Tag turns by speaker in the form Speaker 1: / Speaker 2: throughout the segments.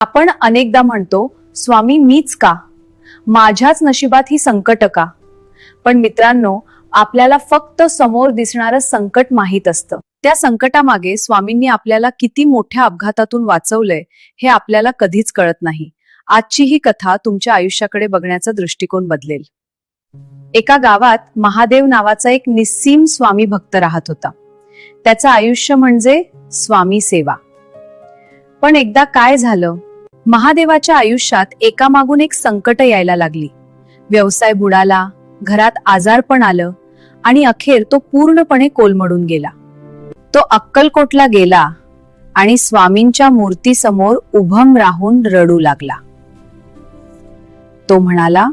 Speaker 1: आपण अनेकदा म्हणतो, स्वामी मीच का, माझ्याच नशिबात ही संकट का? पण मित्रांनो, आपल्याला फक्त समोर दिसणारं संकट माहीत असतं. त्या संकटामागे स्वामींनी आपल्याला किती मोठ्या अपघातातून वाचवलंय हे आपल्याला कधीच कळत नाही. आजची ही कथा तुमच्या आयुष्याकडे बघण्याचा दृष्टिकोन बदलेल. एका गावात महादेव नावाचा एक निस्सीम स्वामी भक्त राहत होता. त्याचं आयुष्य म्हणजे स्वामी सेवा. पण एकदा काय झालं, महादेवाच्या आयुष्यात एकामागून एक संकट यायला लागली. व्यवसाय बुडाला, घरात आजारपण आलं आणि अखेर तो पूर्णपणे कोलमडून गेला. तो अक्कलकोटला गेला आणि स्वामींच्या मूर्तीसमोर उभं राहून रडू लागला. तो म्हणाला,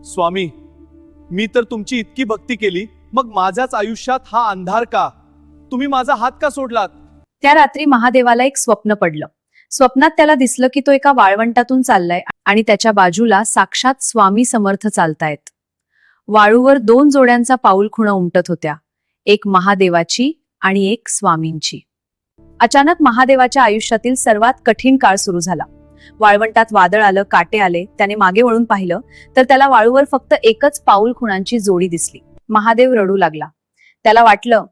Speaker 2: स्वामी, मी तर तुमची इतकी भक्ती केली, मग माझ्याच आयुष्यात हा अंधार का? तुम्ही माझा हात का सोडलात?
Speaker 1: त्या रात्री महादेवाला एक स्वप्न पडलं. स्वप्नात त्याला दिसलं की तो एका वाळवंटातून चाललाय आणि त्याच्या बाजूला साक्षात स्वामी समर्थ चालतायत. वाळूवर 2 जोड्यांचा पाऊलखुणा उमटत होत्या, एक महादेवाची आणि एक स्वामींची. अचानक महादेवाच्या आयुष्यातील सर्वात कठीण काळ सुरू झाला. वाळवंटात वादळ आलं, काटे आले. त्याने मागे वळून पाहिलं तर त्याला वाळूवर फक्त एकच पाऊलखुणांची जोडी दिसली. महादेव रडू लागला. त्याला वाटलं,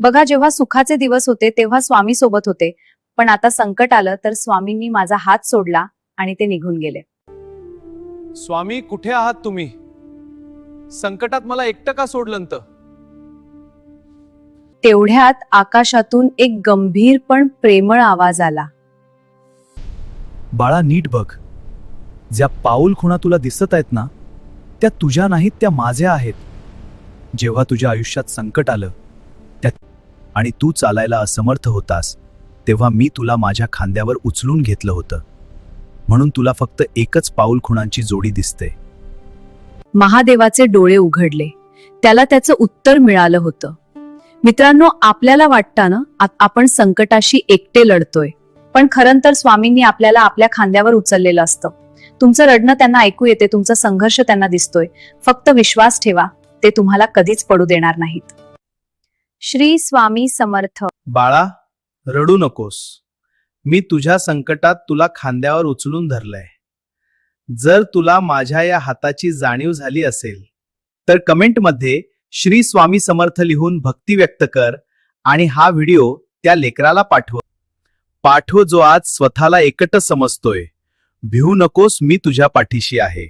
Speaker 1: बघा, जेव्हा सुखाचे दिवस होते तेव्हा स्वामी सोबत होते, पण आता संकट आलं तर स्वामींनी माझा हात सोडला आणि ते निघून गेले.
Speaker 2: स्वामी, कुठे आहात तुम्ही? संकटात मला एकटं का सोडलं?
Speaker 1: तेवढ्यात आकाशातून एक गंभीर पण प्रेमळ आवाज आला.
Speaker 3: बाळा, नीट बघ. ज्या पाऊलखुणा तुला दिसत आहेत ना, त्या तुझ्या नाहीत, त्या माझ्या आहेत. जेव्हा तुझ्या आयुष्यात संकट आलं आणि तू चालायला असमर्थ होतास, तेव्हा मी तुला माझ्या खांद्यावर उचलून घेतलं होतं. म्हणून तुला फक्त एकच पाऊलखुणांची जोडी दिसते.
Speaker 1: महादेवाचे डोळे उघडले. त्याला त्याचं उत्तर मिळालं होतं. मित्रांनो, आपल्याला वाटतं ना आपण संकटाशी एकटे लढतोय, पण खरं तर स्वामींनी आपल्याला आपल्या खांद्यावर उचललेलं असतं. तुमचं रडणं त्यांना ऐकू येते, तुमचा संघर्ष त्यांना दिसतोय. फक्त विश्वास ठेवा, ते तुम्हाला कधीच पडू देणार नाहीत. श्री स्वामी समर्थ.
Speaker 3: बाळा, रडू नकोस. मी तुझ्या संकटात तुला खांद्यावर उचलून धरलंय. जर तुला माझ्या या हाताची जाणीव झाली असेल तर कमेंटमध्ये श्री स्वामी समर्थ लिहून भक्ती व्यक्त कर आणि हा व्हिडिओ त्या लेकराला पाठव जो आज स्वतःला एकटं समजतोय. भिवू नकोस, मी तुझ्या पाठीशी आहे.